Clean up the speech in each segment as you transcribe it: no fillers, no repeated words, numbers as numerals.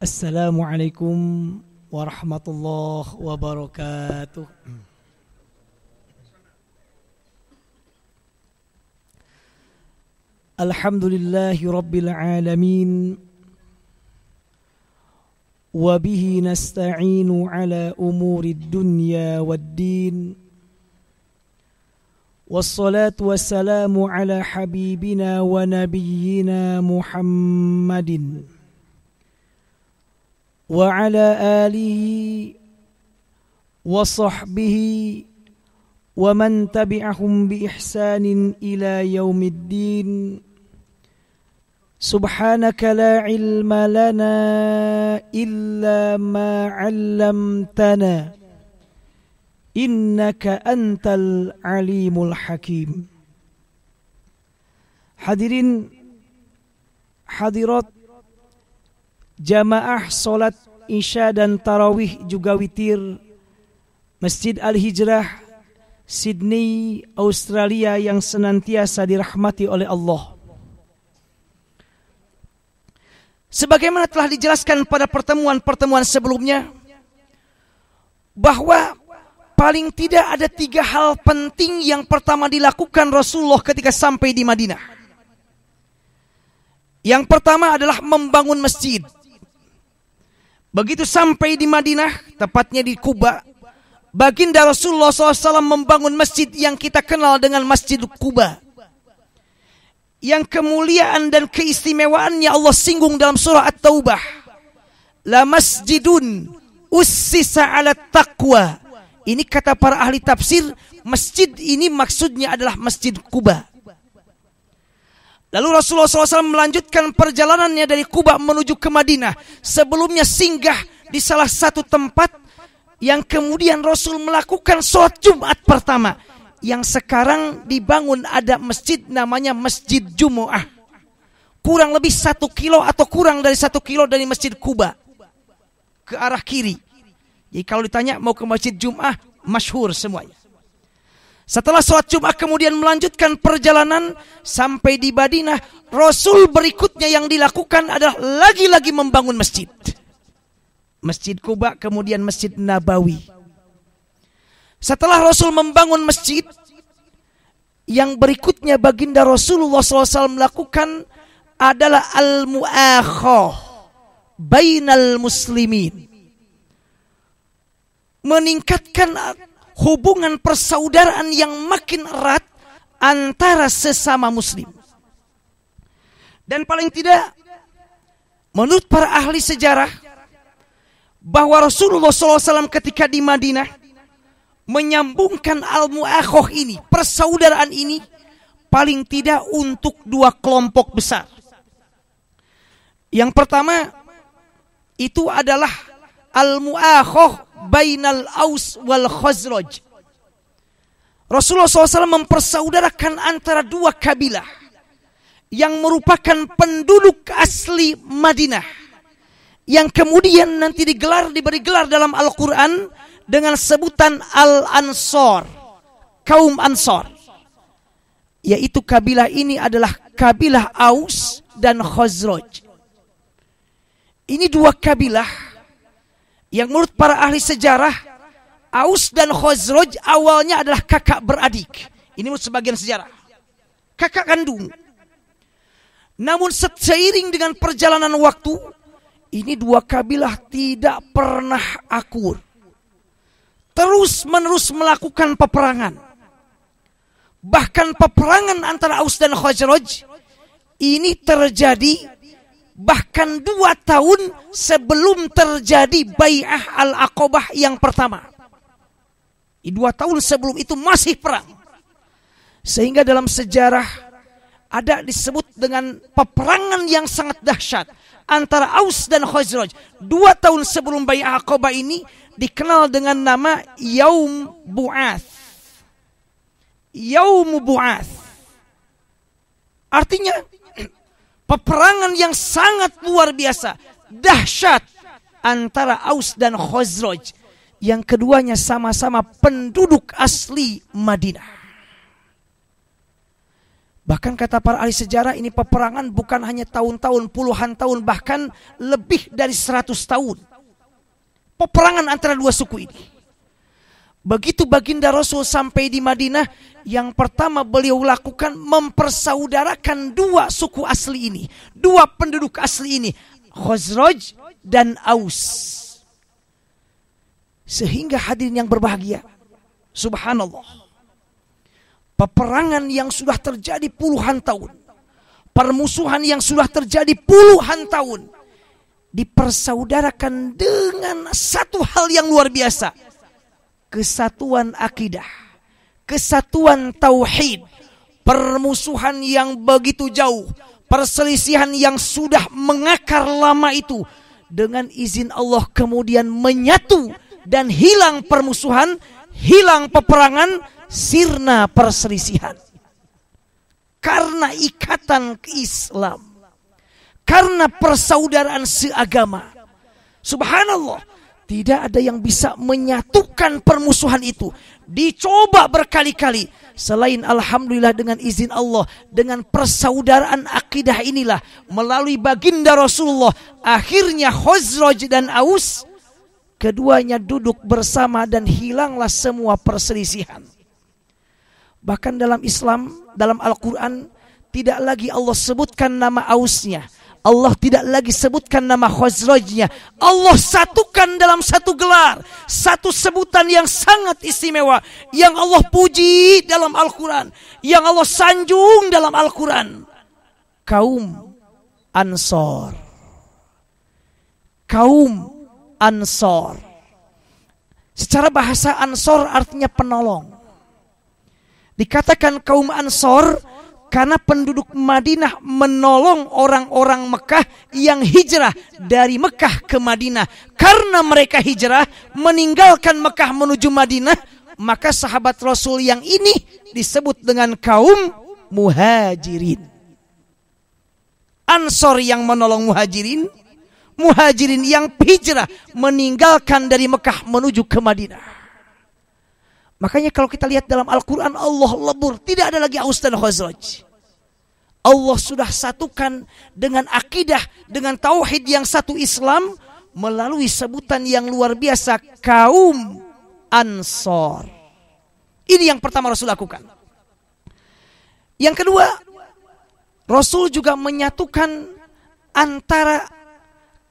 Assalamualaikum warahmatullahi wabarakatuh. Alhamdulillahi rabbil alamin. Wa bihi nasta'inu ala umuri dunya waddin. Wassalatu wassalamu ala habibina wa nabiyyina Muhammadin wa ala alihi wa sahbihi wa man tabi'ahum bi ihsanin ila yaumiddin. Subhanaka la ilma lana illa ma 'allamtana innaka antal alimul hakim. Hadirin hadirat jamaah salat Isya dan Tarawih juga witir Masjid Al-Hijrah Sydney, Australia yang senantiasa dirahmati oleh Allah. Sebagaimana telah dijelaskan pada pertemuan-pertemuan sebelumnya, bahwa paling tidak ada 3 hal penting yang pertama dilakukan Rasulullah ketika sampai di Madinah. Yang pertama adalah membangun masjid. Begitu sampai di Madinah, tepatnya di Quba, baginda Rasulullah SAW membangun masjid yang kita kenal dengan Masjid Quba. Yang kemuliaan dan keistimewaannya Allah singgung dalam surah At-Taubah. La masjidun ussisa ala taqwa. Ini kata para ahli tafsir, masjid ini maksudnya adalah Masjid Quba. Lalu Rasulullah SAW melanjutkan perjalanannya dari Quba menuju ke Madinah. Sebelumnya singgah di salah satu tempat yang kemudian Rasul melakukan sholat Jumat pertama. Yang sekarang dibangun ada masjid namanya Masjid Jumu'ah. Kurang lebih 1 kilo atau kurang dari 1 kilo dari Masjid Quba. Ke arah kiri. Jadi kalau ditanya mau ke Masjid Jumu'ah, masyhur semuanya. Setelah sholat Jumat kemudian melanjutkan perjalanan sampai di Madinah. Rasul berikutnya yang dilakukan adalah lagi-lagi membangun masjid. Masjid Quba kemudian Masjid Nabawi. Setelah Rasul membangun masjid, yang berikutnya baginda Rasulullah SAW melakukan adalah al-mu'akhah bainal muslimin. Meningkatkan hubungan persaudaraan yang makin erat antara sesama muslim. Dan paling tidak, menurut para ahli sejarah, bahwa Rasulullah SAW ketika di Madinah menyambungkan al-mu'akhah ini, persaudaraan ini, paling tidak untuk 2 kelompok besar. Yang pertama, itu adalah al-mu'akhah bainal Aus wal Khazraj. Rasulullah SAW mempersaudarakan antara 2 kabilah yang merupakan penduduk asli Madinah, yang kemudian nanti diberi gelar dalam Al-Quran dengan sebutan Al-Ansar, kaum Ansar. Yaitu kabilah ini adalah kabilah Aus dan Khazraj. Ini 2 kabilah yang menurut para ahli sejarah, Aus dan Khazraj awalnya adalah kakak beradik. Ini menurut sebagian sejarah, kakak kandung. Namun seiring dengan perjalanan waktu, ini 2 kabilah tidak pernah akur. Terus menerus melakukan peperangan. Bahkan peperangan antara Aus dan Khazraj ini terjadi bahkan 2 tahun sebelum terjadi Bai'ah Al-Aqabah yang pertama. 2 tahun sebelum itu masih perang. Sehingga dalam sejarah ada disebut dengan peperangan yang sangat dahsyat antara Aus dan Khazraj. 2 tahun sebelum Bai'ah Aqabah ini dikenal dengan nama Yaum Bu'ats. Yaum Bu'ats. Artinya peperangan yang sangat luar biasa, dahsyat antara Aus dan Khazraj, yang keduanya sama-sama penduduk asli Madinah. Bahkan kata para ahli sejarah, ini peperangan bukan hanya tahun-tahun, puluhan tahun, bahkan lebih dari 100 tahun. Peperangan antara dua suku ini. Begitu baginda Rasul sampai di Madinah, yang pertama beliau lakukan mempersaudarakan dua suku asli ini, dua penduduk asli ini, Khazraj dan Aus. Sehingga hadirin yang berbahagia, subhanallah, peperangan yang sudah terjadi puluhan tahun, permusuhan yang sudah terjadi puluhan tahun, dipersaudarakan dengan satu hal yang luar biasa. Kesatuan akidah, kesatuan tauhid. Permusuhan yang begitu jauh, perselisihan yang sudah mengakar lama itu, dengan izin Allah kemudian menyatu dan hilang permusuhan, hilang peperangan, sirna perselisihan. Karena ikatan Islam, karena persaudaraan seagama. Subhanallah, tidak ada yang bisa menyatukan permusuhan itu. Dicoba berkali-kali. Selain alhamdulillah dengan izin Allah, dengan persaudaraan akidah inilah, melalui baginda Rasulullah, akhirnya Khazraj dan Aus, keduanya duduk bersama dan hilanglah semua perselisihan. Bahkan dalam Islam, dalam Al-Quran, tidak lagi Allah sebutkan nama Ausnya, Allah tidak lagi sebutkan nama Khazrajnya. Allah satukan dalam satu gelar, satu sebutan yang sangat istimewa, yang Allah puji dalam Al-Quran, yang Allah sanjung dalam Al-Quran. Kaum Ansor. Kaum Ansor. Secara bahasa Ansor artinya penolong. Dikatakan kaum Ansor karena penduduk Madinah menolong orang-orang Mekah yang hijrah dari Mekah ke Madinah. Karena mereka hijrah meninggalkan Mekah menuju Madinah, maka sahabat Rasul yang ini disebut dengan kaum Muhajirin. Ansor yang menolong Muhajirin, Muhajirin yang hijrah meninggalkan dari Mekah menuju ke Madinah. Makanya kalau kita lihat dalam Al-Quran, Allah lebur, tidak ada lagi Aus dan Khazraj. Allah sudah satukan dengan akidah, dengan tauhid yang satu Islam, melalui sebutan yang luar biasa, kaum Ansor. Ini yang pertama Rasul lakukan. Yang kedua, Rasul juga menyatukan antara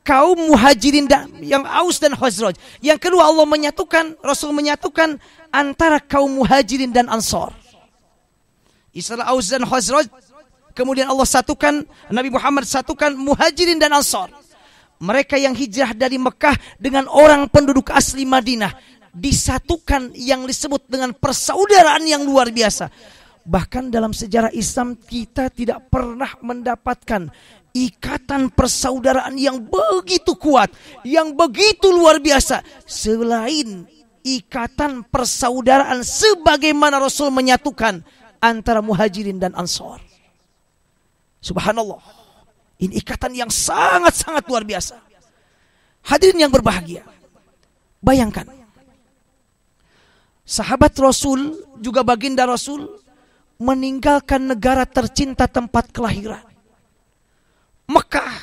kaum Muhajirin dan yang Aus dan Khazraj. Yang kedua, Allah menyatukan, Rasul menyatukan antara kaum Muhajirin dan Ansor. Istilah Aus dan Khazraj, kemudian Allah satukan, Nabi Muhammad satukan Muhajirin dan Ansor. Mereka yang hijrah dari Mekah dengan orang penduduk asli Madinah, disatukan yang disebut dengan persaudaraan yang luar biasa. Bahkan dalam sejarah Islam kita tidak pernah mendapatkan ikatan persaudaraan yang begitu kuat, yang begitu luar biasa, selain ikatan persaudaraan sebagaimana Rasul menyatukan antara Muhajirin dan Ansor. Subhanallah, ini ikatan yang sangat-sangat luar biasa. Hadirin yang berbahagia, bayangkan, sahabat Rasul juga baginda Rasul meninggalkan negara tercinta tempat kelahiran, Mekah,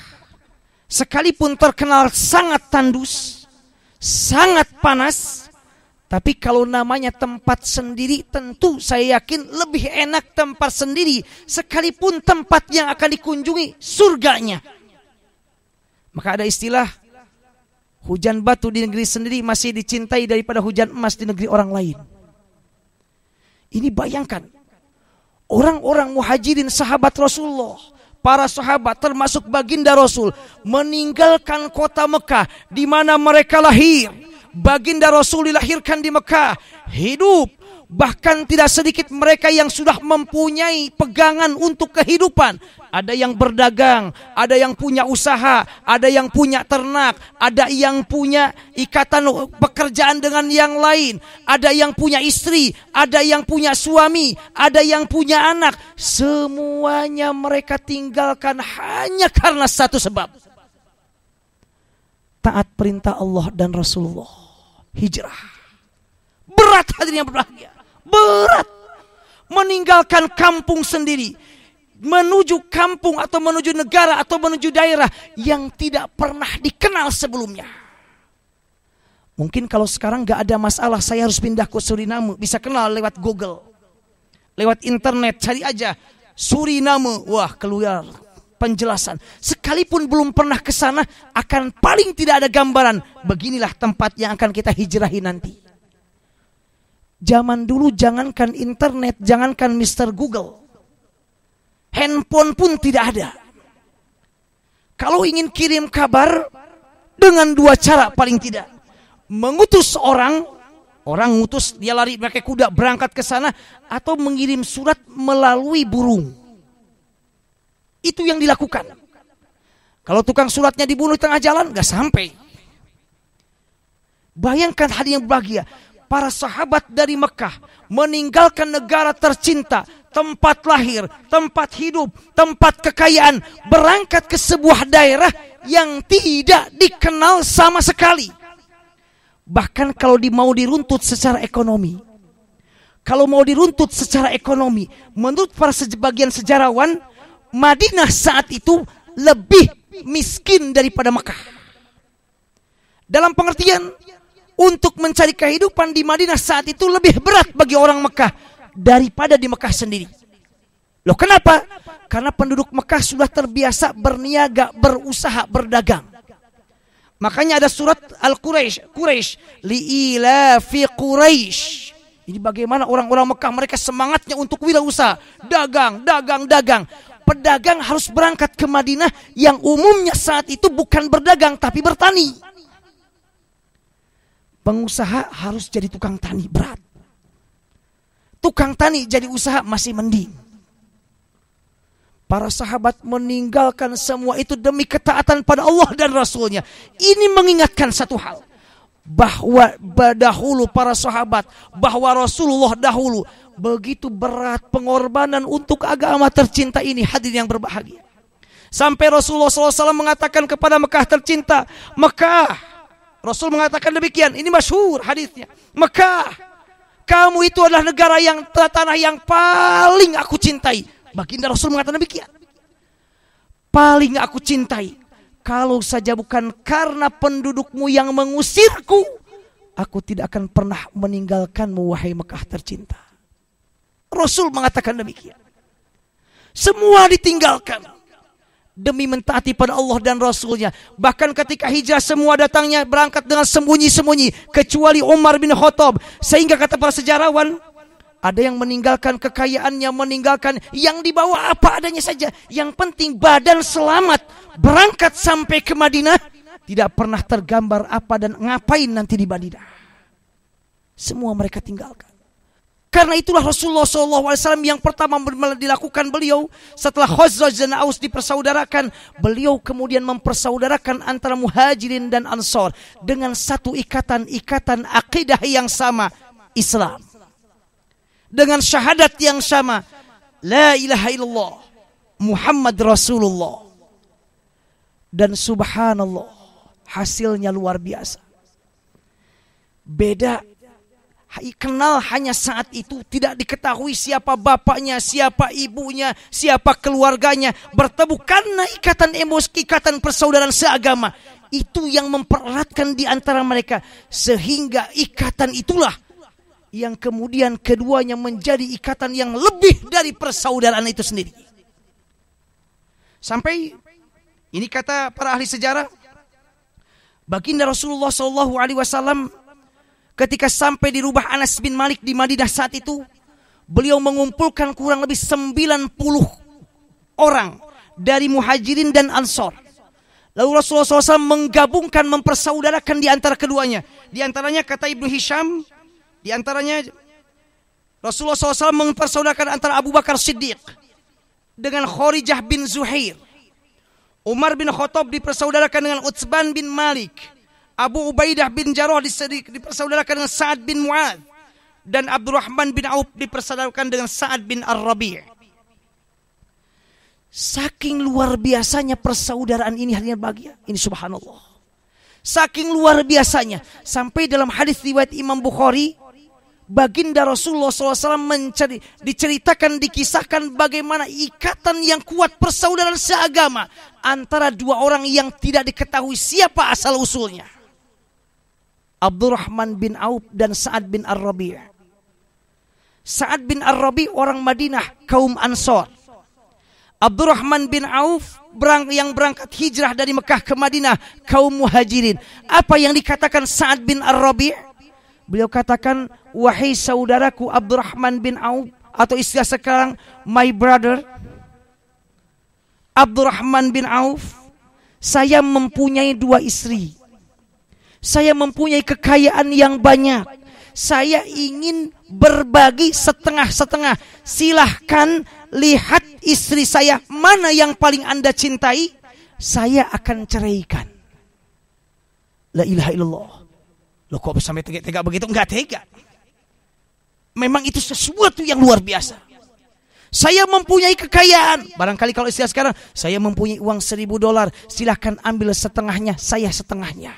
sekalipun terkenal sangat tandus, sangat panas, tapi kalau namanya tempat sendiri, tentu saya yakin lebih enak tempat sendiri, sekalipun tempat yang akan dikunjungi surganya. Maka ada istilah, hujan batu di negeri sendiri masih dicintai daripada hujan emas di negeri orang lain. Ini bayangkan, orang-orang Muhajirin sahabat Rasulullah, para sahabat termasuk baginda Rasul, meninggalkan kota Mekah di mana mereka lahir. Baginda Rasul dilahirkan di Mekah, hidup. Bahkan tidak sedikit mereka yang sudah mempunyai pegangan untuk kehidupan. Ada yang berdagang, ada yang punya usaha, ada yang punya ternak, ada yang punya ikatan pekerjaan dengan yang lain, ada yang punya istri, ada yang punya suami, ada yang punya anak. Semuanya mereka tinggalkan hanya karena satu sebab: taat perintah Allah dan Rasulullah. Hijrah. Berat hadirin yang berbahagia, berat meninggalkan kampung sendiri, menuju kampung atau menuju negara atau menuju daerah yang tidak pernah dikenal sebelumnya. Mungkin kalau sekarang gak ada masalah, saya harus pindah ke Suriname, bisa kenal lewat Google, lewat internet, cari aja Suriname, wah keluar penjelasan. Sekalipun belum pernah ke sana, akan paling tidak ada gambaran, beginilah tempat yang akan kita hijrahi nanti. Zaman dulu jangankan internet, jangankan Mr. Google, handphone pun tidak ada. Kalau ingin kirim kabar, dengan dua cara paling tidak. Mengutus orang ngutus, dia lari pakai kuda berangkat ke sana, atau mengirim surat melalui burung. Itu yang dilakukan. Kalau tukang suratnya dibunuh di tengah jalan, gak sampai. Bayangkan hari yang bahagia. Para sahabat dari Mekah meninggalkan negara tercinta, tempat lahir, tempat hidup, tempat kekayaan, berangkat ke sebuah daerah yang tidak dikenal sama sekali. Bahkan kalau mau diruntut secara ekonomi, menurut para sebagian sejarawan, Madinah saat itu lebih miskin daripada Mekah. Dalam pengertian, untuk mencari kehidupan di Madinah saat itu lebih berat bagi orang Mekah daripada di Mekah sendiri. Loh kenapa? Karena penduduk Mekah sudah terbiasa berniaga, berusaha, berdagang. Makanya ada surat Quraisy, li'ilafi Quraisy. Ini bagaimana orang-orang Mekah, mereka semangatnya untuk wirausaha, dagang. Pedagang harus berangkat ke Madinah yang umumnya saat itu bukan berdagang tapi bertani. Pengusaha harus jadi tukang tani, berat. Tukang tani jadi usaha masih mending. Para sahabat meninggalkan semua itu demi ketaatan pada Allah dan Rasulnya. Ini mengingatkan satu hal, bahwa dahulu para sahabat, bahwa Rasulullah dahulu begitu berat pengorbanan untuk agama tercinta ini, hadirin yang berbahagia. Sampai Rasulullah SAW mengatakan kepada Mekah tercinta, Mekah, Rasul mengatakan demikian, ini masyhur hadisnya, Mekah, kamu itu adalah negara yang tanah yang paling aku cintai. Baginda Rasul mengatakan demikian, paling aku cintai. Kalau saja bukan karena pendudukmu yang mengusirku, aku tidak akan pernah meninggalkanmu, wahai Mekah tercinta. Rasul mengatakan demikian. Semua ditinggalkan demi mentaati pada Allah dan Rasulnya. Bahkan ketika hijrah semua datangnya berangkat dengan sembunyi-sembunyi, kecuali Umar bin Khattab. Sehingga kata para sejarawan, ada yang meninggalkan kekayaannya, meninggalkan yang dibawa apa adanya saja. Yang penting badan selamat, berangkat sampai ke Madinah. Tidak pernah tergambar apa dan ngapain nanti di Madinah. Semua mereka tinggalkan. Karena itulah Rasulullah SAW yang pertama dilakukan beliau setelah Khazraj dan Aus dipersaudarakan, beliau kemudian mempersaudarakan antara Muhajirin dan Ansar dengan satu ikatan akidah yang sama, Islam. Dengan syahadat yang sama, la ilaha illallah Muhammad Rasulullah. Dan subhanallah, hasilnya luar biasa. Beda, kenal hanya saat itu, tidak diketahui siapa bapaknya, siapa ibunya, siapa keluarganya. Bertemu karena ikatan emosi, ikatan persaudaraan seagama. Itu yang mempereratkan di antara mereka. Sehingga ikatan itulah yang kemudian keduanya menjadi ikatan yang lebih dari persaudaraan itu sendiri. Sampai, ini kata para ahli sejarah, baginda Rasulullah SAW ketika sampai di rumah Anas bin Malik di Madinah saat itu, beliau mengumpulkan kurang lebih 90 orang dari Muhajirin dan Ansar. Lalu Rasulullah SAW menggabungkan, mempersaudarakan di antara keduanya. Di antaranya kata Ibnu Hisham, di antaranya Rasulullah SAW mempersaudarakan antara Abu Bakar Siddiq dengan Kharijah bin Zuhair. Umar bin Khattab dipersaudarakan dengan Utsman bin Malik. Abu Ubaidah bin Jarrah dipersaudarakan dengan Sa'ad bin Mu'adz. Dan Abdurrahman bin Auf dipersaudarakan dengan Sa'ad bin Ar-Rabi'. Saking luar biasanya persaudaraan ini, hadirin bahagia. Ini subhanallah. Saking luar biasanya. Sampai dalam hadis riwayat Imam Bukhari, Baginda Rasulullah SAW diceritakan, dikisahkan bagaimana ikatan yang kuat persaudaraan seagama antara dua orang yang tidak diketahui siapa asal usulnya. Abdurrahman bin Auf dan Sa'ad bin Ar-Rabi'. Sa'ad bin Ar-Rabi' orang Madinah, kaum Ansor. Abdurrahman bin Auf yang berangkat hijrah dari Mekah ke Madinah, kaum Muhajirin. Apa yang dikatakan Sa'ad bin Ar-Rabi'? Beliau katakan, wahai saudaraku Abdurrahman bin Auf, atau istilah sekarang my brother Abdurrahman bin Auf, saya mempunyai 2 istri. Saya mempunyai kekayaan yang banyak. Saya ingin berbagi setengah-setengah. Silahkan lihat istri saya, mana yang paling Anda cintai, saya akan ceraikan. La ilaha illallah. Loh kok sampai tega begitu? Enggak tega. Memang itu sesuatu yang luar biasa. Saya mempunyai kekayaan. Barangkali kalau istilah sekarang, saya mempunyai uang $1.000. Silahkan ambil setengahnya, saya setengahnya.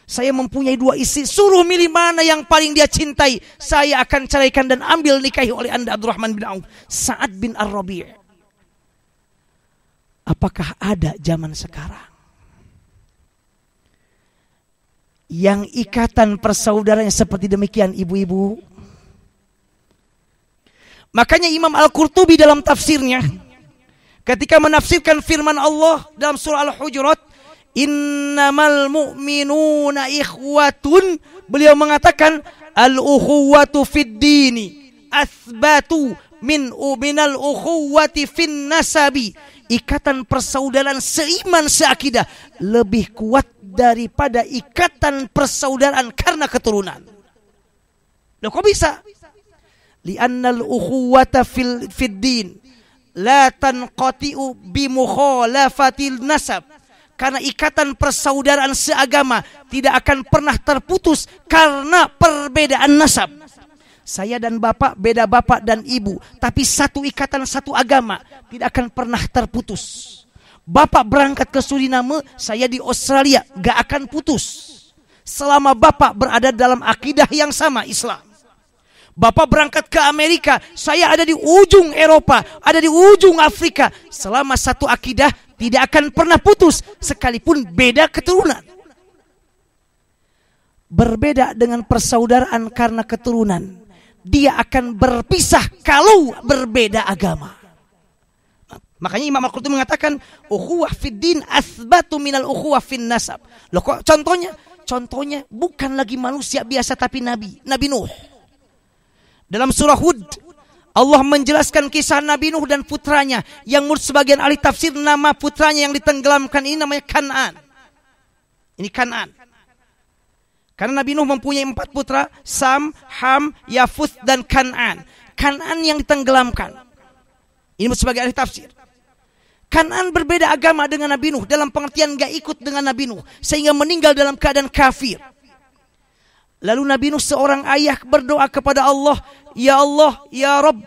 Saya mempunyai 2 istri. Suruh milih mana yang paling dia cintai. Saya akan ceraikan dan ambil nikahi oleh Anda Abdurrahman bin Auf. Sa'ad bin Ar-Rabi'. Apakah ada zaman sekarang yang ikatan persaudaraan seperti demikian, ibu-ibu? Makanya Imam Al-Qurtubi dalam tafsirnya, ketika menafsirkan firman Allah dalam surah Al-Hujurat, innamal mu'minuna ikhwatun, beliau mengatakan al-ukhuwatu fid dini athbatu minal ukhuwati fin nasabi. Ikatan persaudaraan seiman seakidah lebih kuat daripada ikatan persaudaraan karena keturunan. Loh kok bisa? Li'annal ukhuwata fid din la tanqati'u bi mukhalafatil nasab. Karena ikatan persaudaraan seagama tidak akan pernah terputus karena perbedaan nasab. Saya dan bapak beda bapak dan ibu, tapi satu ikatan, satu agama tidak akan pernah terputus. Bapak berangkat ke Suriname, saya di Australia, gak akan putus selama bapak berada dalam akidah yang sama, Islam. Bapak berangkat ke Amerika, saya ada di ujung Eropa, ada di ujung Afrika, selama satu akidah tidak akan pernah putus sekalipun beda keturunan. Berbeda dengan persaudaraan karena keturunan, dia akan berpisah kalau berbeda agama. Makanya Imam Al-Qurtubi mengatakan ukhuwah fid din athbatu minal ukhuwah fin nasab. Loh kok contohnya? Contohnya bukan lagi manusia biasa tapi Nabi Nuh. Dalam surah Hud, Allah menjelaskan kisah Nabi Nuh dan putranya yang menurut sebagian ahli tafsir nama putranya yang ditenggelamkan ini namanya Kan'an. Ini Kan'an. Karena Nabi Nuh mempunyai 4 putra, Sam, Ham, Yafuth, dan Kan'an. Kan'an yang ditenggelamkan. Ini menurut sebagian ahli tafsir. Kan'an berbeda agama dengan Nabi Nuh dalam pengertian gak ikut dengan Nabi Nuh sehingga meninggal dalam keadaan kafir. Lalu Nabi Nuh seorang ayah berdoa kepada Allah, ya Allah, ya Rabb,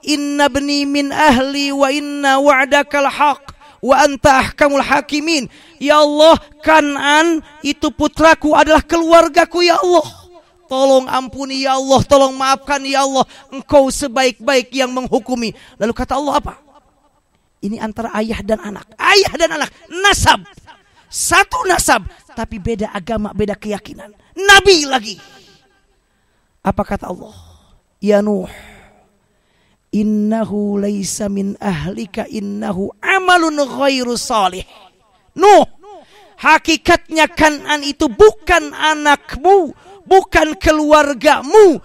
inna bni min ahli wa inna wa'dakal haq wa anta ahkamul hakimin. Ya Allah, Kan'an itu putraku adalah keluargaku, ya Allah. Tolong ampuni ya Allah, tolong maafkan ya Allah, Engkau sebaik-baik yang menghukumi. Lalu kata Allah apa? Ini antara ayah dan anak. Ayah dan anak, nasab. Satu nasab, tapi beda agama, beda keyakinan. Nabi lagi. Apa kata Allah? Ya Nuh, innahu laisa min ahlika innahu amalun ghairu salih. Nuh, hakikatnya Kan'an itu bukan anakmu, bukan keluargamu,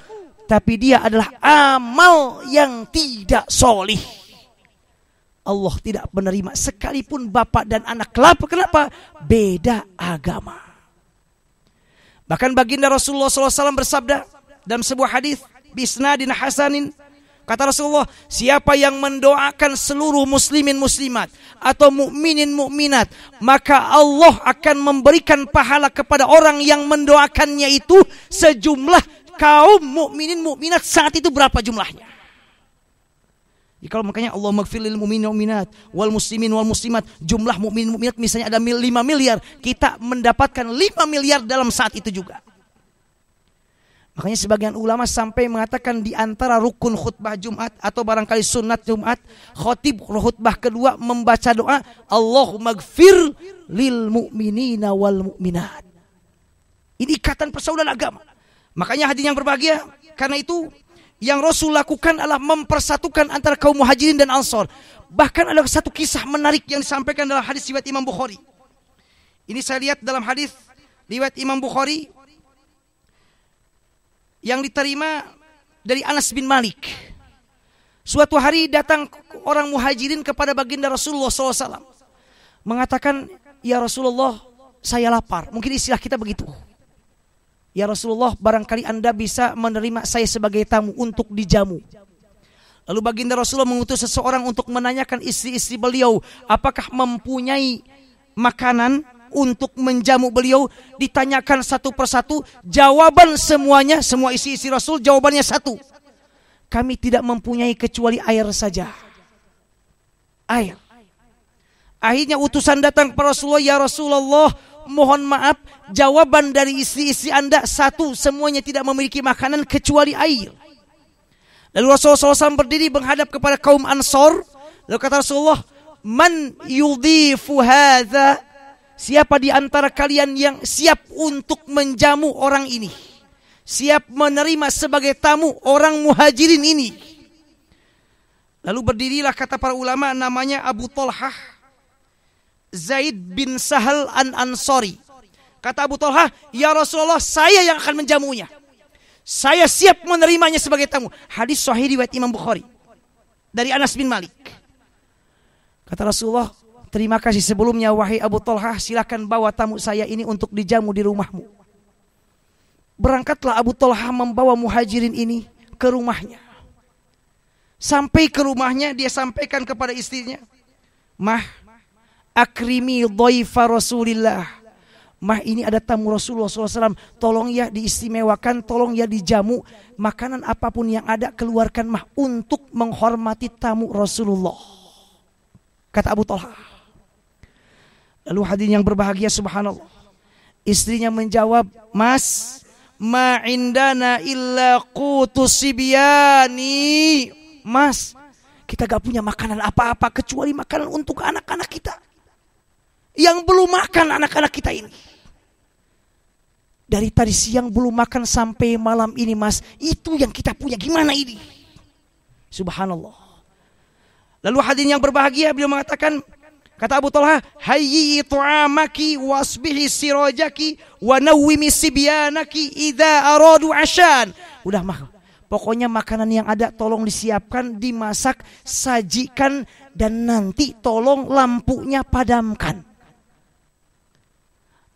tapi dia adalah amal yang tidak solih. Allah tidak menerima sekalipun bapak dan anak. Kenapa? Beda agama. Bahkan baginda Rasulullah SAW bersabda dalam sebuah hadis bisnadin hasanin, kata Rasulullah, siapa yang mendoakan seluruh muslimin muslimat atau mukminin mukminat, maka Allah akan memberikan pahala kepada orang yang mendoakannya itu sejumlah kaum mukminin mukminat saat itu berapa jumlahnya. Jadi kalau makanya Allah maghfirlil mu'minin mu'minat wal muslimin wal muslimat, jumlah mukminin mukminat misalnya ada 5 miliar, kita mendapatkan 5 miliar dalam saat itu juga. Makanya sebagian ulama sampai mengatakan di antara rukun khutbah Jumat atau barangkali sunat Jumat, khotib khutbah kedua membaca doa Allahumma gfir lil mu'minina wal mu'minat. Ini ikatan persaudaraan agama. Makanya hadirin yang berbahagia, karena itu yang Rasul lakukan adalah mempersatukan antara kaum muhajirin dan ansor. Bahkan ada satu kisah menarik yang disampaikan dalam hadis riwayat Imam Bukhari. Ini saya lihat dalam hadis riwayat Imam Bukhari yang diterima dari Anas bin Malik. Suatu hari datang orang muhajirin kepada baginda Rasulullah SAW. Mengatakan, ya Rasulullah, saya lapar. Mungkin istilah kita begitu. Ya Rasulullah, barangkali Anda bisa menerima saya sebagai tamu untuk dijamu. Lalu baginda Rasulullah mengutus seseorang untuk menanyakan istri-istri beliau, apakah mempunyai makanan untuk menjamu beliau. Ditanyakan satu persatu, jawaban semuanya, semua isi-isi Rasul jawabannya satu, kami tidak mempunyai kecuali air saja. Air. Akhirnya utusan datang kepada Rasulullah, ya Rasulullah, mohon maaf, jawaban dari istri-istri Anda satu, semuanya tidak memiliki makanan kecuali air. Lalu Rasulullah SAW berdiri menghadap kepada kaum Ansor. Lalu kata Rasulullah, man yudhifu hadza, siapa di antara kalian yang siap untuk menjamu orang ini, siap menerima sebagai tamu orang muhajirin ini? Lalu berdirilah, kata para ulama, namanya Abu Talhah Zaid bin Sahal An-Ansari. Kata Abu Talhah, ya Rasulullah, saya yang akan menjamunya. Saya siap menerimanya sebagai tamu. Hadis sahih riwayat Imam Bukhari dari Anas bin Malik. Kata Rasulullah, terima kasih sebelumnya wahai Abu Talhah, silakan bawa tamu saya ini untuk dijamu di rumahmu. Berangkatlah Abu Talhah membawa muhajirin ini ke rumahnya. Sampai ke rumahnya, dia sampaikan kepada istrinya, Mah, akrimi dhaifa Rasulillah. Mah, ini ada tamu Rasulullah SAW, tolong ya diistimewakan, tolong ya dijamu. Makanan apapun yang ada keluarkan Mah untuk menghormati tamu Rasulullah, kata Abu Talhah. Lalu hadirin yang berbahagia, subhanallah, istrinya menjawab, Mas, ma indana illa qutus sibyani. Mas, kita gak punya makanan apa-apa kecuali makanan untuk anak-anak kita yang belum makan. Anak-anak kita ini dari tadi siang belum makan sampai malam ini, Mas. Itu yang kita punya, gimana ini? Subhanallah. Lalu hadirin yang berbahagia, beliau mengatakan, kata Abu Talhah, hayyi tu'amaki wasbihi sirajaki wa nawwimi sibyanaki idza aradu ashan. Udah mah, pokoknya makanan yang ada tolong disiapkan, dimasak, sajikan, dan nanti tolong lampunya padamkan.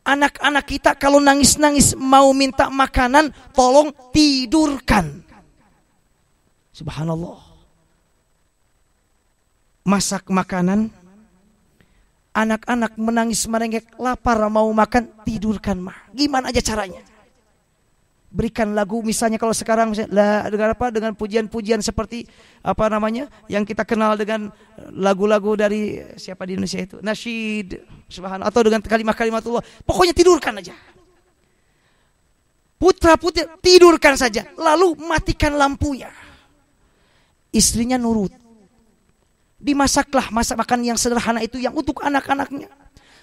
Anak-anak kita kalau nangis-nangis mau minta makanan, tolong tidurkan. Subhanallah. Masak makanan, anak-anak menangis merengek, lapar mau makan, tidurkan Mah. Gimana aja caranya? Berikan lagu, misalnya kalau sekarang dengan pujian-pujian seperti apa namanya yang kita kenal dengan lagu-lagu dari siapa di Indonesia itu, nasyid, subhanallah, atau dengan kalimat-kalimatullah. Pokoknya tidurkan aja. Putra-putri tidurkan saja, lalu matikan lampunya. Istrinya nurut. Dimasaklah makan yang sederhana itu yang untuk anak-anaknya.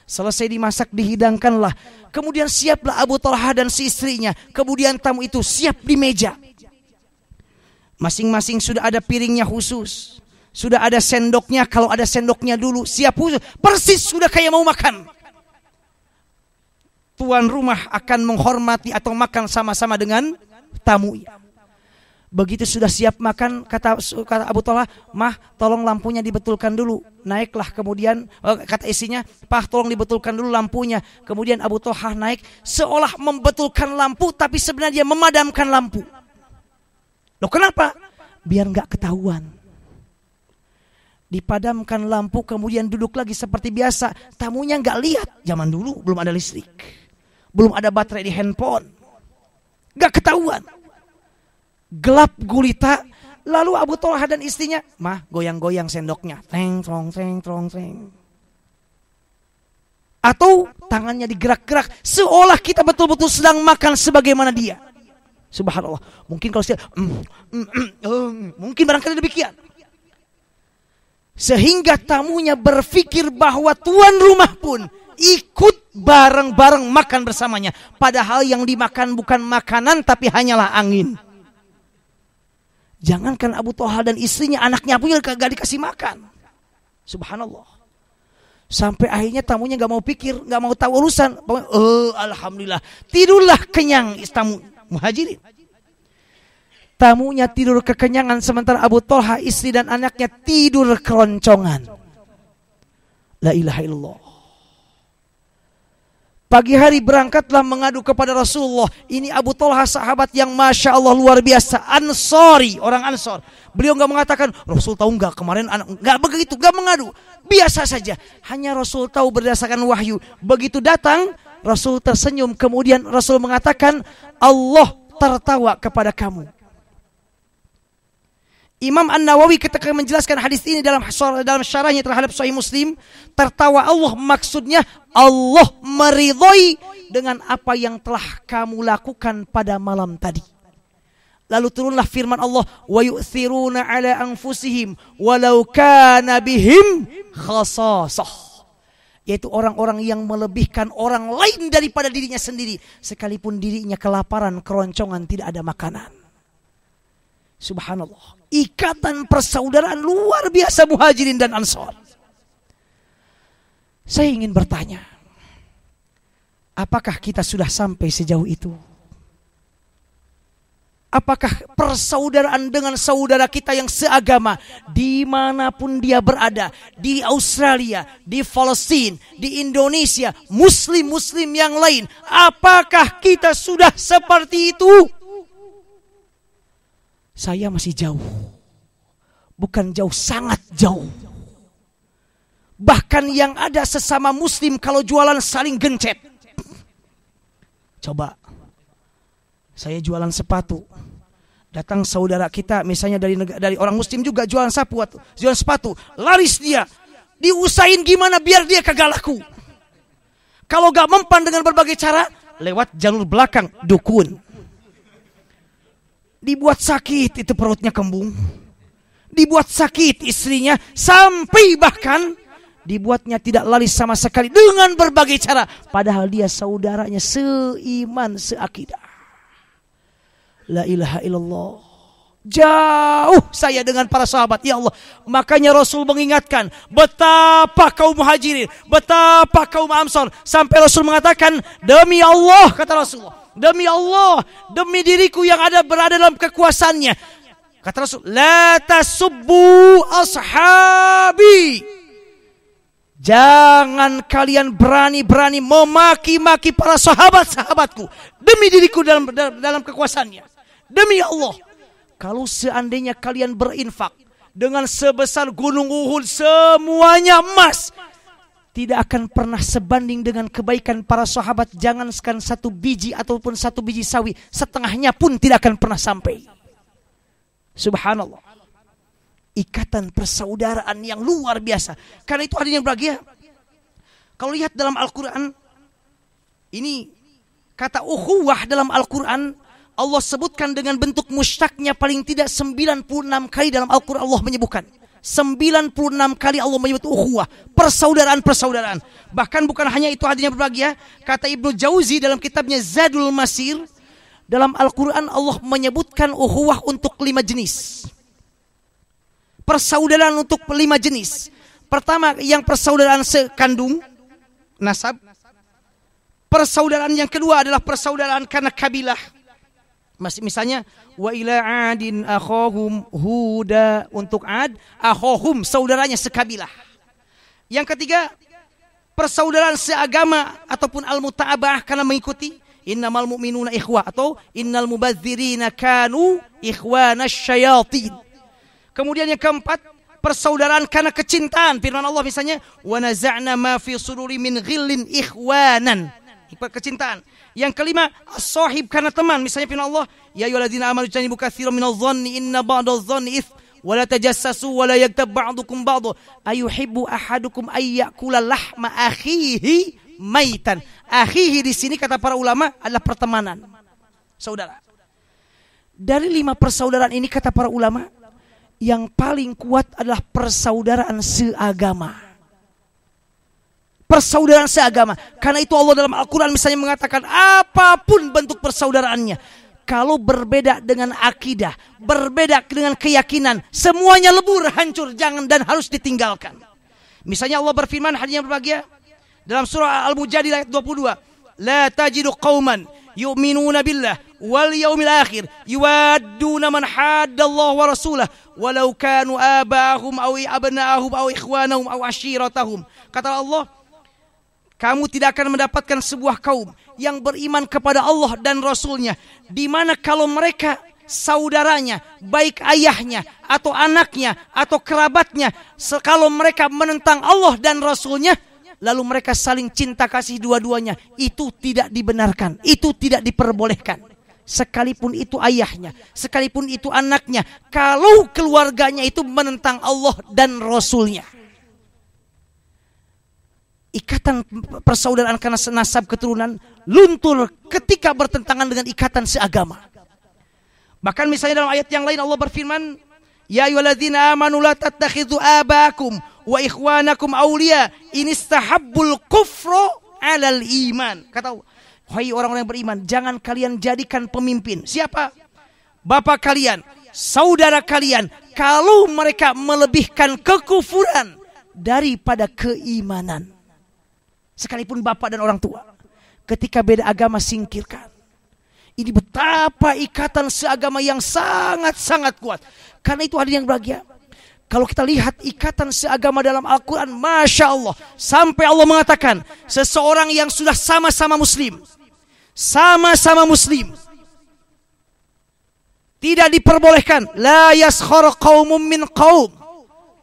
Selesai dimasak, dihidangkanlah. Kemudian siaplah Abu Talhah dan si istrinya. Kemudian tamu itu siap di meja. Masing-masing sudah ada piringnya khusus, sudah ada sendoknya, kalau ada sendoknya dulu siap khusus. Persis sudah kayak mau makan. Tuan rumah akan menghormati atau makan sama-sama dengan tamunya. Begitu sudah siap makan, kata Abu Talhah, Mah, tolong lampunya dibetulkan dulu. Naiklah kemudian, kata istrinya, Pah, tolong dibetulkan dulu lampunya. Kemudian Abu Talhah naik, seolah membetulkan lampu, tapi sebenarnya dia memadamkan lampu. Loh kenapa? Biar gak ketahuan. Dipadamkan lampu, kemudian duduk lagi seperti biasa. Tamunya gak lihat, zaman dulu belum ada listrik, belum ada baterai di handphone, gak ketahuan. Gelap gulita. Lalu Abu Talhah dan istrinya, Mah, goyang-goyang sendoknya, teng trong teng trong teng, atau tangannya digerak-gerak seolah kita betul-betul sedang makan sebagaimana dia. Subhanallah. Mungkin kalau saya mungkin barangkali demikian. Sehingga tamunya berpikir bahwa tuan rumah pun ikut bareng-bareng makan bersamanya. Padahal yang dimakan bukan makanan tapi hanyalah angin. Jangankan Abu Talha dan istrinya, anaknya pun gak dikasih makan. Subhanallah. Sampai akhirnya tamunya gak mau pikir, gak mau tahu urusan. Alhamdulillah. Tidurlah kenyang tamu Muhajirin. Tamunya tidur kekenyangan, sementara Abu Talha, istri dan anaknya tidur keroncongan. La ilaha illallah. Pagi hari berangkatlah mengadu kepada Rasulullah. Ini Abu Talha, sahabat yang Masya Allah luar biasa. Ansori, orang Ansor. Beliau gak mengatakan, Rasul tahu gak kemarin anak. Gak begitu, gak mengadu. Biasa saja. Hanya Rasul tahu berdasarkan wahyu. Begitu datang, Rasul tersenyum. Kemudian Rasul mengatakan, Allah tertawa kepada kamu. Imam An-Nawawi ketika menjelaskan hadis ini dalam syarahnya terhadap Sahih Muslim, tertawa Allah maksudnya Allah meridhoi dengan apa yang telah kamu lakukan pada malam tadi. Lalu turunlah firman Allah, wa yu'thiruna ala anfusihim walau kana bihim khasasah. Yaitu orang-orang yang melebihkan orang lain daripada dirinya sendiri, sekalipun dirinya kelaparan, keroncongan, tidak ada makanan. Subhanallah. Ikatan persaudaraan luar biasa Muhajirin dan Ansor. Saya ingin bertanya, apakah kita sudah sampai sejauh itu? Apakah persaudaraan dengan saudara kita yang seagama dimanapun dia berada, di Australia, di Palestina, di Indonesia, muslim-muslim yang lain, apakah kita sudah seperti itu? Saya masih jauh. Bukan jauh, sangat jauh. Bahkan yang ada sesama muslim kalau jualan saling gencet. Coba. Saya jualan sepatu. Datang saudara kita misalnya dari orang muslim juga jualan sepatu. Laris dia. Diusahain gimana biar dia kagak laku. Kalau gak mempan dengan berbagai cara, lewat jalur belakang, dukun. Dibuat sakit itu perutnya kembung. Dibuat sakit istrinya. Sampai bahkan dibuatnya tidak laris sama sekali dengan berbagai cara. Padahal dia saudaranya seiman, seakidah. La ilaha illallah. Jauh saya dengan para sahabat. Ya Allah. Makanya Rasul mengingatkan. Betapa kaum Muhajirin. Betapa kaum Ansor. Sampai Rasul mengatakan. Demi Allah, kata Rasulullah. Demi Allah, demi diriku yang berada dalam kekuasaannya. Kata Rasul, la tasubbu ashabi. Jangan kalian berani-berani memaki-maki para sahabat-sahabatku. Demi diriku dalam kekuasaannya. Demi Allah. Kalau seandainya kalian berinfak dengan sebesar gunung Uhud semuanya emas, tidak akan pernah sebanding dengan kebaikan para sahabat. Jangankan satu biji ataupun satu biji sawi, setengahnya pun tidak akan pernah sampai. Subhanallah. Ikatan persaudaraan yang luar biasa. Karena itu hadirin yang berbahagia. Kalau lihat dalam Al-Quran, ini kata ukhuwah dalam Al-Quran, Allah sebutkan dengan bentuk mustaknya paling tidak 96 kali dalam Al-Quran Allah menyebutkan. 96 kali Allah menyebut ukhuwah, persaudaraan-persaudaraan. Bahkan bukan hanya itu hadirin yang berbahagia, kata Ibnu Jauzi dalam kitabnya Zadul Masir, dalam Al-Quran Allah menyebutkan ukhuwah untuk 5 jenis. Persaudaraan untuk 5 jenis. Pertama, yang persaudaraan sekandung, nasab. Persaudaraan yang kedua adalah persaudaraan karena kabilah. Misalnya wa ila adin akhahum huda, untuk Ad akhahum saudaranya sekabilah. Yang ketiga persaudaraan seagama ataupun al-muta'abah karena mengikuti innamal mu'minuna ikhwah atau innal mubadzirina kanu ikhwanasy syayatin. Kemudian yang keempat persaudaraan karena kecintaan, firman Allah misalnya wa naza'na ma fi suduri min ghillin ikhwanan, kecintaan. Yang kelima, as-sahib karena teman. Misalnya firman Allah, ya ayyuhalladzina amanu ijtanibu katsiran minadh-dhanni inna ba'dadh-dhanni its wa la tajassasu wa la yaghtab ba'dukum ba'dha ayuhibbu ahadukum ay ya'kula lahma akhihi maitan. Akhihi di sini kata para ulama adalah pertemanan. Saudara. Dari 5 persaudaraan ini kata para ulama, yang paling kuat adalah persaudaraan seagama. Persaudaraan seagama. Karena itu Allah dalam Al-Quran misalnya mengatakan apapun bentuk persaudaraannya, kalau berbeda dengan akidah, berbeda dengan keyakinan, semuanya lebur, hancur, jangan dan harus ditinggalkan. Misalnya Allah berfirman, hadis yang berbahagia dalam surah Al-Mujadilah ayat 22, la tajidu qauman yu'minuna billah wal yaumil akhir yuwadduna man haddallaha wa rasulahu walau kanu aba'ahum aw abna'ahum aw ikhwanahum aw ashiratahum. Kata Allah, kamu tidak akan mendapatkan sebuah kaum yang beriman kepada Allah dan Rasulnya, di mana kalau mereka saudaranya, baik ayahnya atau anaknya atau kerabatnya, kalau mereka menentang Allah dan Rasulnya, lalu mereka saling cinta kasih dua-duanya, itu tidak dibenarkan, itu tidak diperbolehkan. Sekalipun itu ayahnya, sekalipun itu anaknya, kalau keluarganya itu menentang Allah dan Rasulnya. Ikatan persaudaraan karena nasab keturunan luntur ketika bertentangan dengan ikatan seagama. Bahkan misalnya dalam ayat yang lain Allah berfirman, ya ayyuhalladzina amanu la tattakhidhu abaakum wa ikhwanakum awliya in istahabbul kufra 'alal iman. Kata Allah, hai orang-orang yang beriman, jangan kalian jadikan pemimpin. Siapa? Bapak kalian, saudara kalian, kalau mereka melebihkan kekufuran daripada keimanan. Sekalipun bapak dan orang tua, ketika beda agama singkirkan. Ini betapa ikatan seagama yang sangat-sangat kuat. Karena itu hadirin yang berbahagia, kalau kita lihat ikatan seagama dalam Al-Quran, Masya Allah, sampai Allah mengatakan, seseorang yang sudah sama-sama muslim, tidak diperbolehkan, la yaskhar qaumun min qaum,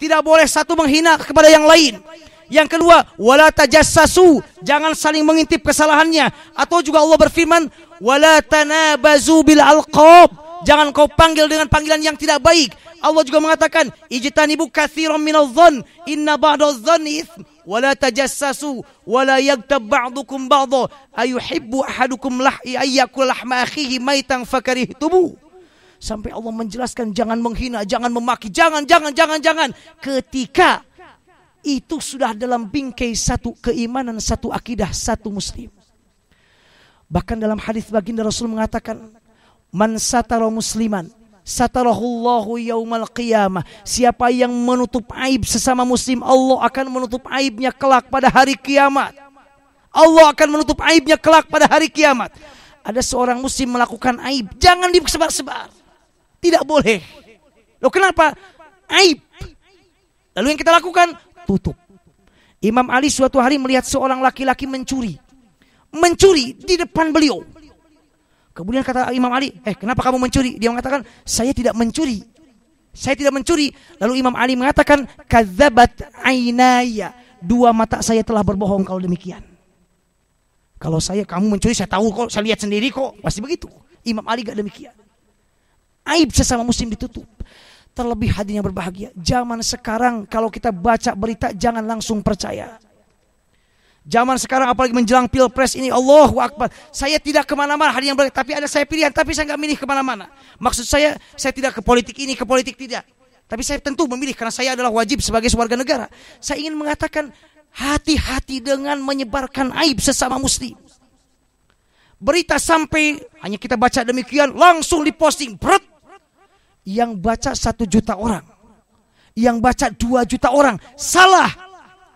tidak boleh satu menghina kepada yang lain. Yang kedua, wala tajassasu, jangan saling mengintip kesalahannya. Atau juga Allah berfirman, wala tanabazu bil alqab, jangan kau panggil dengan panggilan yang tidak baik. Allah juga mengatakan, ijtanibu katsiran minadh-dhann inna ba'dadh-dhanni itsm, wala tajassasu wala yaghtab ba'dukum ba'dha ayuhibbu ahadukum ayyakula lahma akhihi maitan fakarihtumu. Sampai Allah menjelaskan jangan menghina, jangan memaki, jangan. Ketika itu sudah dalam bingkai satu keimanan, satu akidah, satu muslim. Bahkan dalam hadis baginda Rasul mengatakan, man satara musliman satarahullahu yaumal qiyamah. Siapa yang menutup aib sesama muslim, Allah akan menutup aibnya kelak pada hari kiamat. Allah akan menutup aibnya kelak pada hari kiamat. Ada seorang muslim melakukan aib, jangan disebar-sebar. Tidak boleh. Loh kenapa? Aib. Lalu yang kita lakukan, tutup. Imam Ali suatu hari melihat seorang laki-laki mencuri di depan beliau. Kemudian kata Imam Ali, kenapa kamu mencuri? Dia mengatakan, saya tidak mencuri. Lalu Imam Ali mengatakan, kadzabat ainaya, dua mata saya telah berbohong kalau demikian. Kalau kamu mencuri, saya tahu kok, saya lihat sendiri kok. Pasti begitu. Imam Ali gak demikian. Aib sesama muslim ditutup. Terlebih hadirin yang berbahagia, zaman sekarang kalau kita baca berita jangan langsung percaya. Zaman sekarang apalagi menjelang pilpres ini, Allahu Akbar. Saya tidak kemana-mana hadirin yang berbahagia, tapi ada saya pilihan, tapi saya nggak milih kemana-mana. Maksud saya tidak ke politik ini, ke politik tidak. Tapi saya tentu memilih karena saya adalah wajib sebagai warga negara. Saya ingin mengatakan hati-hati dengan menyebarkan aib sesama muslim. Berita sampai hanya kita baca demikian langsung diposting, yang baca 1 juta orang, yang baca 2 juta orang, salah,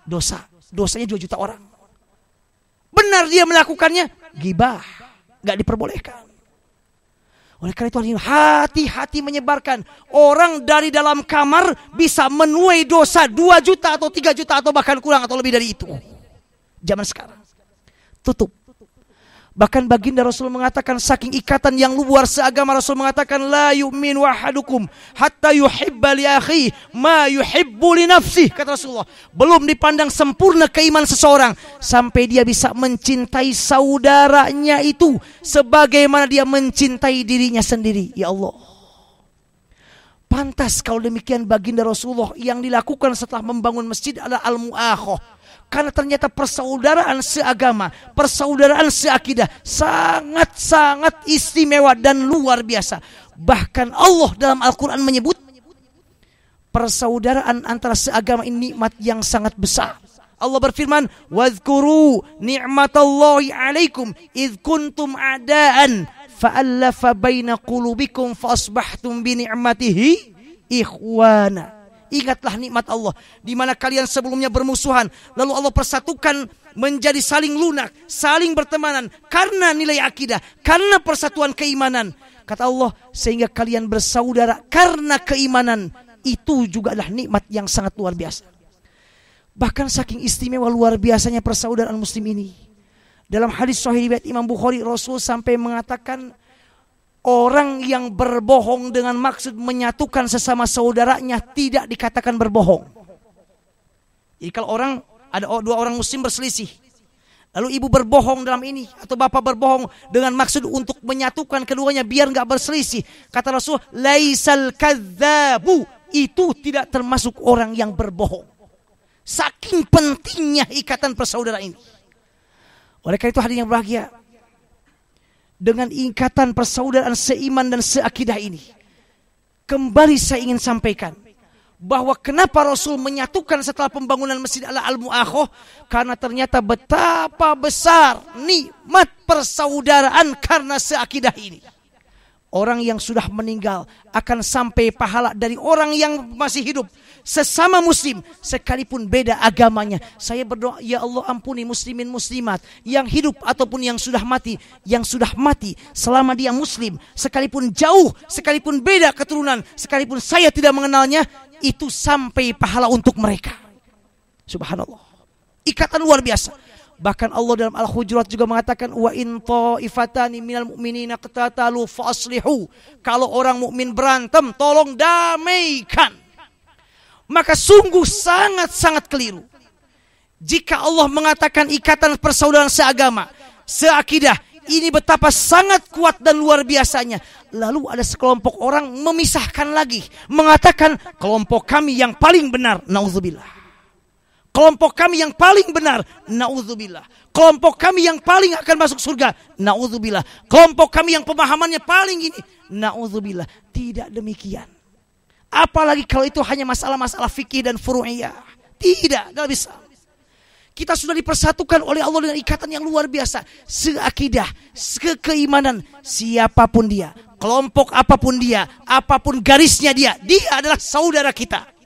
dosanya 2 juta orang. Benar dia melakukannya, ghibah, gak diperbolehkan. Oleh karena itu hati-hati menyebarkan. Orang dari dalam kamar bisa menuai dosa 2 juta atau 3 juta atau bahkan kurang atau lebih dari itu. Zaman sekarang tutup. Bahkan baginda Rasul mengatakan saking ikatan yang luar seagama, Rasul mengatakan la yu'minu ahadukum hatta yuhibba li akhihi ma yuhibbu li nafsihi. Kata Rasulullah, belum dipandang sempurna keimanan seseorang sampai dia bisa mencintai saudaranya itu sebagaimana dia mencintai dirinya sendiri. Ya Allah. Pantas kalau demikian baginda Rasulullah yang dilakukan setelah membangun masjid adalah al-mu'akhah. Karena ternyata persaudaraan seagama, persaudaraan seakidah sangat-sangat istimewa dan luar biasa. Bahkan Allah dalam Al-Quran menyebut persaudaraan antara seagama ini nikmat yang sangat besar. Allah berfirman, "Wadhkuru ni'matallahi 'alaikum idh kuntum a'daan fa'allafa baina qulubikum fasbahtum bi ni'matihi ikhwana." Ingatlah nikmat Allah di mana kalian sebelumnya bermusuhan, lalu Allah persatukan menjadi saling lunak, saling bertemanan karena nilai akidah, karena persatuan keimanan. Kata Allah, sehingga kalian bersaudara karena keimanan. Itu juga adalah nikmat yang sangat luar biasa. Bahkan saking istimewa luar biasanya persaudaraan muslim ini, dalam hadis sahih riwayat Imam Bukhari, Rasul sampai mengatakan, orang yang berbohong dengan maksud menyatukan sesama saudaranya tidak dikatakan berbohong. Jadi kalau ada dua orang muslim berselisih, lalu ibu berbohong dalam ini, atau bapak berbohong dengan maksud untuk menyatukan keduanya biar nggak berselisih, kata Rasul, laisal kadzabu, itu tidak termasuk orang yang berbohong. Saking pentingnya ikatan persaudaraan ini. Oleh karena itu hadirin yang berbahagia, dengan ikatan persaudaraan seiman dan seakidah ini, kembali saya ingin sampaikan bahwa kenapa Rasul menyatukan setelah pembangunan Masjid Al-Mu'akhah, karena ternyata betapa besar nikmat persaudaraan karena seakidah ini. Orang yang sudah meninggal akan sampai pahala dari orang yang masih hidup, sesama muslim sekalipun beda agamanya. Saya berdoa, ya Allah ampuni muslimin muslimat yang hidup ataupun yang sudah mati. Yang sudah mati selama dia muslim, sekalipun jauh, sekalipun beda keturunan, sekalipun saya tidak mengenalnya, itu sampai pahala untuk mereka. Subhanallah, ikatan luar biasa. Bahkan Allah dalam Al-Hujurat juga mengatakan, wa in ta'ifatani minal mu'minina qatatalu fa aslihu. Kalau orang mukmin berantem, tolong damaikan. Maka sungguh sangat-sangat keliru jika Allah mengatakan ikatan persaudaraan seagama, seakidah ini betapa sangat kuat dan luar biasanya, lalu ada sekelompok orang memisahkan lagi, mengatakan kelompok kami yang paling benar, naudzubillah. Kelompok kami yang paling benar, naudzubillah. Kelompok kami yang paling akan masuk surga, naudzubillah. Kelompok kami yang pemahamannya paling ini, naudzubillah. Tidak demikian. Apalagi kalau itu hanya masalah-masalah fikih dan furu'iyah. Tidak bisa. Kita sudah dipersatukan oleh Allah dengan ikatan yang luar biasa, seakidah, sekeimanan. Siapapun dia, kelompok apapun dia, apapun garisnya dia adalah saudara kita.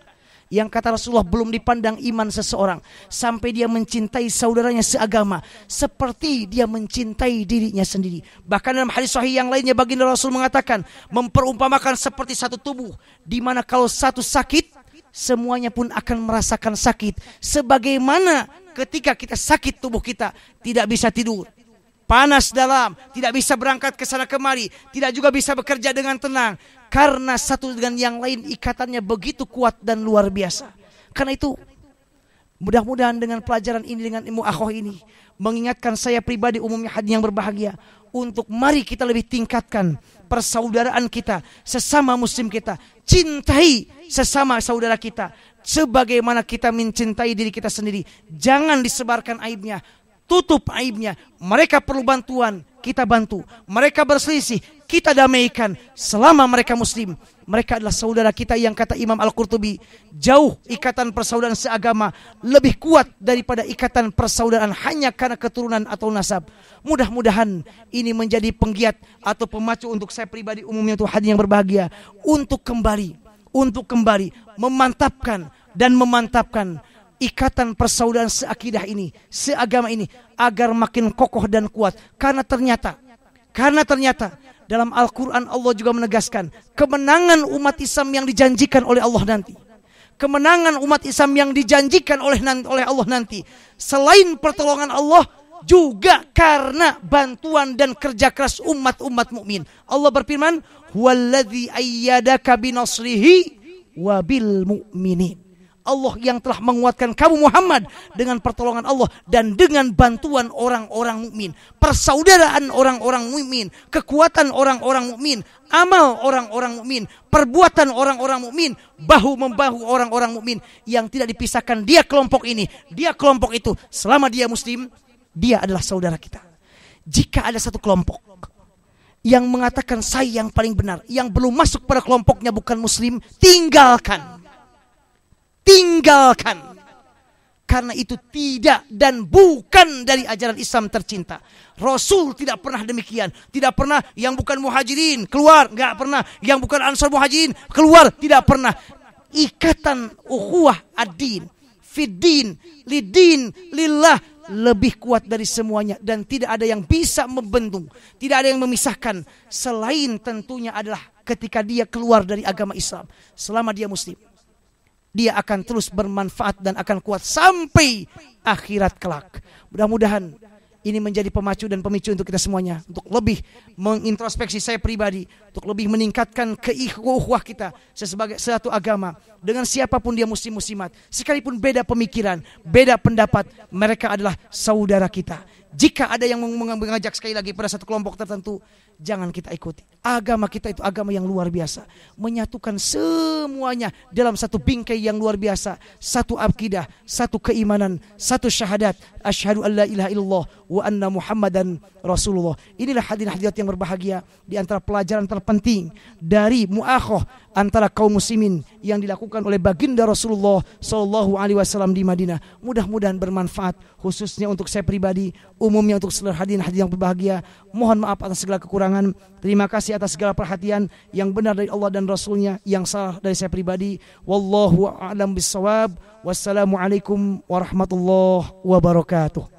Yang kata Rasulullah, belum dipandang iman seseorang sampai dia mencintai saudaranya seagama seperti dia mencintai dirinya sendiri. Bahkan dalam hadis sahih yang lainnya, baginda Rasul mengatakan, memperumpamakan seperti satu tubuh, di mana kalau satu sakit, semuanya pun akan merasakan sakit. Sebagaimana ketika kita sakit, tubuh kita tidak bisa tidur, panas dalam, tidak bisa berangkat ke sana kemari, tidak juga bisa bekerja dengan tenang. Karena satu dengan yang lain ikatannya begitu kuat dan luar biasa. Karena itu mudah-mudahan dengan pelajaran ini, dengan ilmu akhoh ini, mengingatkan saya pribadi, umumnya hadirin yang berbahagia, untuk mari kita lebih tingkatkan persaudaraan kita, sesama muslim kita. Cintai sesama saudara kita sebagaimana kita mencintai diri kita sendiri. Jangan disebarkan aibnya, tutup aibnya. Mereka perlu bantuan, kita bantu. Mereka berselisih, kita damaikan. Selama mereka muslim, mereka adalah saudara kita yang kata Imam Al-Qurtubi, jauh ikatan persaudaraan seagama lebih kuat daripada ikatan persaudaraan hanya karena keturunan atau nasab. Mudah-mudahan ini menjadi penggiat atau pemacu untuk saya pribadi, umumnya untuk hadirin yang berbahagia, untuk kembali memantapkan ikatan persaudaraan seakidah ini, seagama ini, agar makin kokoh dan kuat. Karena ternyata dalam Al-Quran Allah juga menegaskan kemenangan umat Islam yang dijanjikan oleh Allah nanti. Kemenangan umat Islam yang dijanjikan oleh Allah nanti, selain pertolongan Allah, juga karena bantuan dan kerja keras umat-umat mukmin. Allah berfirman, "Huwallazi ayyadaka binasrihi wa bil mu'minin." Allah yang telah menguatkan kamu Muhammad dengan pertolongan Allah dan dengan bantuan orang-orang mukmin, persaudaraan orang-orang mukmin, kekuatan orang-orang mukmin, amal orang-orang mukmin, perbuatan orang-orang mukmin, bahu membahu orang-orang mukmin yang tidak dipisahkan. Dia kelompok ini, dia kelompok itu. Selama dia muslim, dia adalah saudara kita. Jika ada satu kelompok yang mengatakan saya yang paling benar, yang belum masuk pada kelompoknya bukan muslim, tinggalkan. Karena itu tidak dan bukan dari ajaran Islam tercinta. Rasul tidak pernah demikian. Tidak pernah yang bukan muhajirin keluar, enggak pernah. Yang bukan ansar muhajirin keluar, tidak pernah. Ikatan ukhuwah ad-din, fid-din, lid-din, lillah lebih kuat dari semuanya, dan tidak ada yang bisa membendung, tidak ada yang memisahkan selain tentunya adalah ketika dia keluar dari agama Islam. Selama dia muslim, dia akan terus bermanfaat dan akan kuat sampai akhirat kelak. Mudah-mudahan ini menjadi pemacu dan pemicu untuk kita semuanya, untuk lebih mengintrospeksi saya pribadi, untuk lebih meningkatkan keikhuwah kita sebagai satu agama. Dengan siapapun dia muslim muslimat, sekalipun beda pemikiran, beda pendapat, mereka adalah saudara kita. Jika ada yang mengajak sekali lagi pada satu kelompok tertentu, jangan kita ikuti. Agama kita itu agama yang luar biasa, menyatukan semuanya dalam satu bingkai yang luar biasa, satu akidah, satu keimanan, satu syahadat, asyhadu an la ilaha illallah wa anna muhammadan rasulullah. Inilah hadirin hadirat yang berbahagia, di antara pelajaran terpenting dari muakhah antara kaum muslimin yang dilakukan oleh baginda Rasulullah sallallahu alaihi wasallam di Madinah. Mudah-mudahan bermanfaat, khususnya untuk saya pribadi, umumnya untuk seluruh hadirin hadirat yang berbahagia. Mohon maaf atas segala kekurangan. Terima kasih atas segala perhatian. Yang benar dari Allah dan Rasulnya, yang salah dari saya pribadi. Wallahu a'lam bissawab. Wassalamualaikum warahmatullahi wabarakatuh.